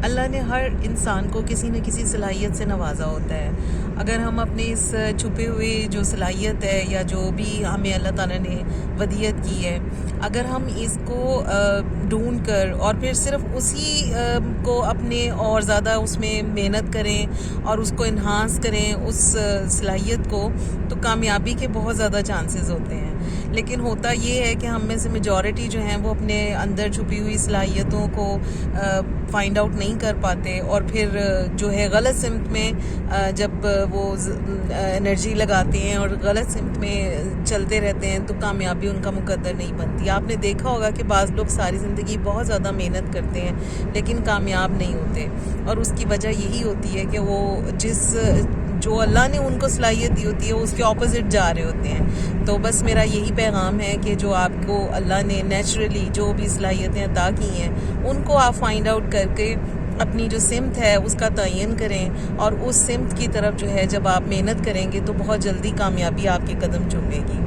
اللہ نے ہر انسان کو کسی نہ کسی صلاحیت سے نوازا ہوتا ہے. اگر ہم اپنے اس چھپے ہوئے جو صلاحیت ہے یا جو بھی ہمیں اللہ تعالیٰ نے ودیت کی ہے، اگر ہم اس کو ڈھونڈ کر اور پھر صرف اسی کو اپنے اور زیادہ اس میں محنت کریں اور اس کو انہانس کریں اس صلاحیت کو، تو کامیابی کے بہت زیادہ چانسز ہوتے ہیں. لیکن ہوتا یہ ہے کہ ہم میں سے میجورٹی جو ہیں وہ اپنے اندر چھپی ہوئی صلاحیتوں کو فائنڈ آؤٹ نہیں کر پاتے، اور پھر جو ہے غلط سمت میں جب وہ انرجی لگاتے ہیں اور غلط سمت میں چلتے رہتے ہیں تو کامیابی ان کا مقدر نہیں بنتی. آپ نے دیکھا ہوگا کہ بعض لوگ ساری زندگی بہت زیادہ محنت کرتے ہیں لیکن کامیاب نہیں ہوتے، اور اس کی وجہ یہی ہوتی ہے کہ وہ جو اللہ نے ان کو صلاحیت دی ہوتی ہے اس کے اپوزٹ جا رہے ہوتے ہیں. تو بس میرا یہی پیغام ہے کہ جو آپ کو اللہ نے نیچرلی جو بھی صلاحیتیں عطا کی ہیں ان کو آپ فائنڈ آؤٹ کر کے اپنی جو سمت ہے اس کا تعین کریں، اور اس سمت کی طرف جو ہے جب آپ محنت کریں گے تو بہت جلدی کامیابی آپ کے قدم چومے گی.